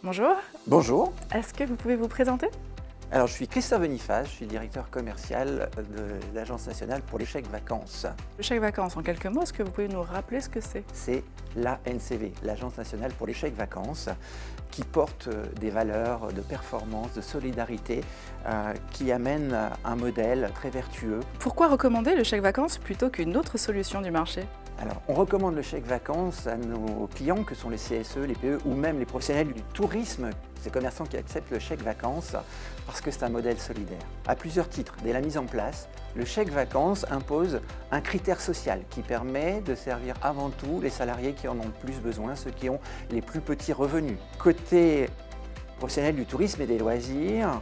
Bonjour, Bonjour, est-ce que vous pouvez vous présenter? alors je suis Christophe Boniface, je suis directeur commercial de l'Agence nationale pour les chèques vacances. Le chèque vacances, en quelques mots, est-ce que vous pouvez nous rappeler ce que c'est? C'est l'ANCV, l'Agence nationale pour les chèques vacances, qui porte des valeurs de performance, de solidarité, qui amènent un modèle très vertueux. Pourquoi recommander le chèque vacances plutôt qu'une autre solution du marché? Alors, on recommande le chèque vacances à nos clients que sont les CSE, les PE ou même les professionnels du tourisme, ces commerçants qui acceptent le chèque vacances parce que c'est un modèle solidaire. À plusieurs titres, dès la mise en place, le chèque vacances impose un critère social qui permet de servir avant tout les salariés qui en ont le plus besoin, ceux qui ont les plus petits revenus. Côté professionnel du tourisme et des loisirs,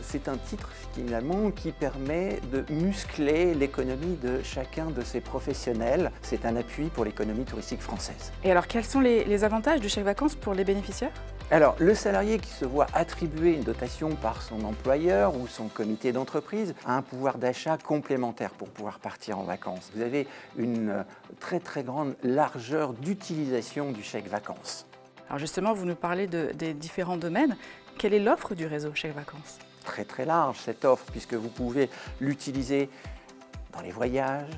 c'est un titre finalement qui permet de muscler l'économie de chacun de ces professionnels. C'est un appui pour l'économie touristique française. Et alors, quels sont les avantages du chèque vacances pour les bénéficiaires? Alors, le salarié qui se voit attribuer une dotation par son employeur ou son comité d'entreprise a un pouvoir d'achat complémentaire pour pouvoir partir en vacances. Vous avez une très très grande largeur d'utilisation du chèque vacances. Alors justement, vous nous parlez des différents domaines. Quelle est l'offre du réseau chèque vacances? Très très large cette offre puisque vous pouvez l'utiliser dans les voyages,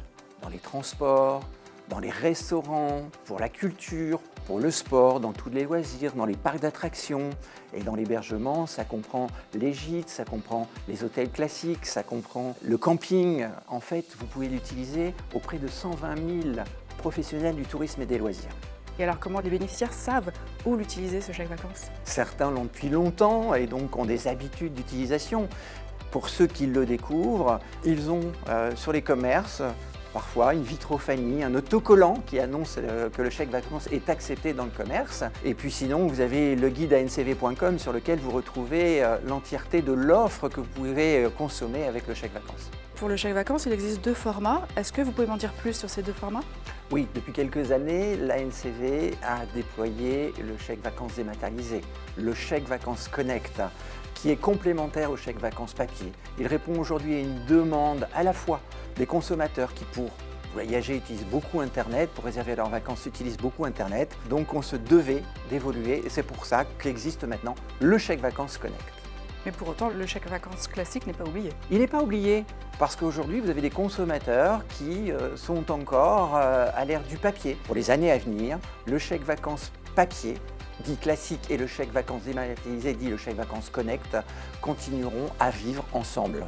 dans les transports, dans les restaurants, pour la culture, pour le sport, dans tous les loisirs, dans les parcs d'attractions et dans l'hébergement. Ça comprend les gîtes, ça comprend les hôtels classiques, ça comprend le camping. En fait, vous pouvez l'utiliser auprès de 120 000 professionnels du tourisme et des loisirs. Et alors, comment les bénéficiaires savent où l'utiliser, ce chèque vacances? Certains l'ont depuis longtemps et donc ont des habitudes d'utilisation. Pour ceux qui le découvrent, ils ont sur les commerces parfois une vitrophanie, un autocollant qui annonce que le chèque vacances est accepté dans le commerce. Et puis sinon, vous avez le guide ancv.com sur lequel vous retrouvez l'entièreté de l'offre que vous pouvez consommer avec le chèque vacances. Pour le chèque vacances, il existe deux formats. Est-ce que vous pouvez m'en dire plus sur ces deux formats? Oui, depuis quelques années, l'ANCV a déployé le chèque vacances dématérialisé, le chèque vacances Connect, qui est complémentaire au chèque vacances papier. Il répond aujourd'hui à une demande à la fois des consommateurs qui, pour voyager, utilisent beaucoup Internet, pour réserver leurs vacances, utilisent beaucoup Internet. Donc on se devait d'évoluer et c'est pour ça qu'existe maintenant le chèque vacances Connect. Mais pour autant, le chèque vacances classique n'est pas oublié. Il n'est pas oublié parce qu'aujourd'hui, vous avez des consommateurs qui sont encore à l'ère du papier. Pour les années à venir, le chèque vacances papier, dit classique, et le chèque vacances dématérialisé, dit le chèque vacances Connect, continueront à vivre ensemble.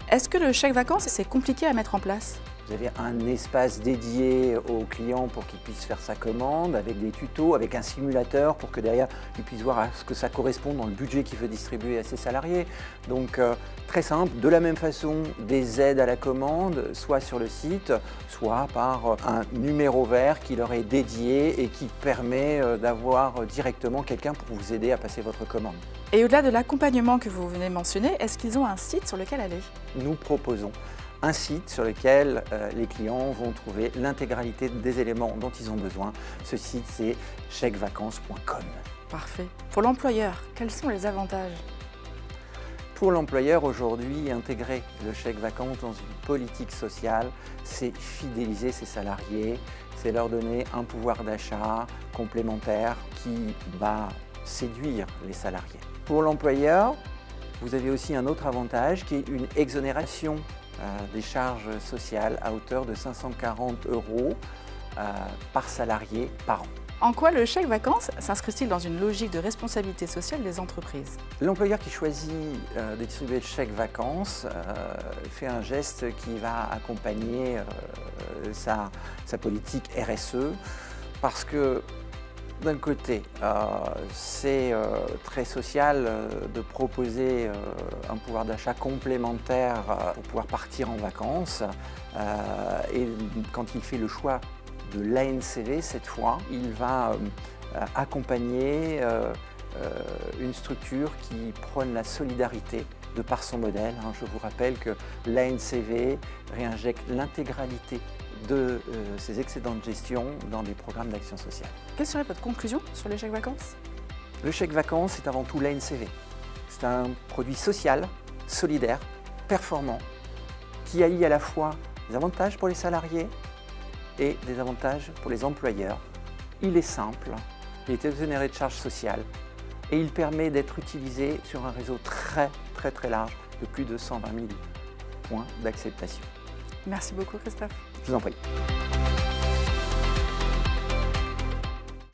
Est-ce que le chèque vacances, c'est compliqué à mettre en place? Vous avez un espace dédié aux clients pour qu'ils puissent faire sa commande, avec des tutos, avec un simulateur pour que derrière, ils puissent voir à ce que ça correspond dans le budget qu'il veut distribuer à ses salariés. Donc très simple, de la même façon, des aides à la commande, soit sur le site, soit par un numéro vert qui leur est dédié et qui permet d'avoir directement quelqu'un pour vous aider à passer votre commande. Et au-delà de l'accompagnement que vous venez de mentionner, est-ce qu'ils ont un site sur lequel aller? Nous proposons un site sur lequel les clients vont trouver l'intégralité des éléments dont ils ont besoin. Ce site, c'est chèquevacances.com. Parfait. Pour l'employeur, quels sont les avantages? Pour l'employeur, aujourd'hui, intégrer le chèque vacances dans une politique sociale, c'est fidéliser ses salariés, c'est leur donner un pouvoir d'achat complémentaire qui va séduire les salariés. Pour l'employeur, vous avez aussi un autre avantage qui est une exonération des charges sociales à hauteur de 540 € par salarié par an. En quoi le chèque vacances s'inscrit-il dans une logique de responsabilité sociale des entreprises? L'employeur qui choisit de distribuer le chèque vacances fait un geste qui va accompagner sa politique RSE parce que d'un côté, c'est très social de proposer un pouvoir d'achat complémentaire pour pouvoir partir en vacances. Et quand il fait le choix de l'ANCV, cette fois, il va accompagner une structure qui prône la solidarité de par son modèle. Je vous rappelle que l'ANCV réinjecte l'intégralité de ces excédents de gestion dans des programmes d'action sociale. Quelle serait votre conclusion sur les chèques vacances? Le chèque vacances, c'est avant tout l'ANCV. C'est un produit social, solidaire, performant, qui allie à la fois des avantages pour les salariés et des avantages pour les employeurs. Il est simple, il est exonéré de charges sociales. et il permet d'être utilisé sur un réseau très large de plus de 120 000 points d'acceptation. Merci beaucoup Christophe. Je vous en prie.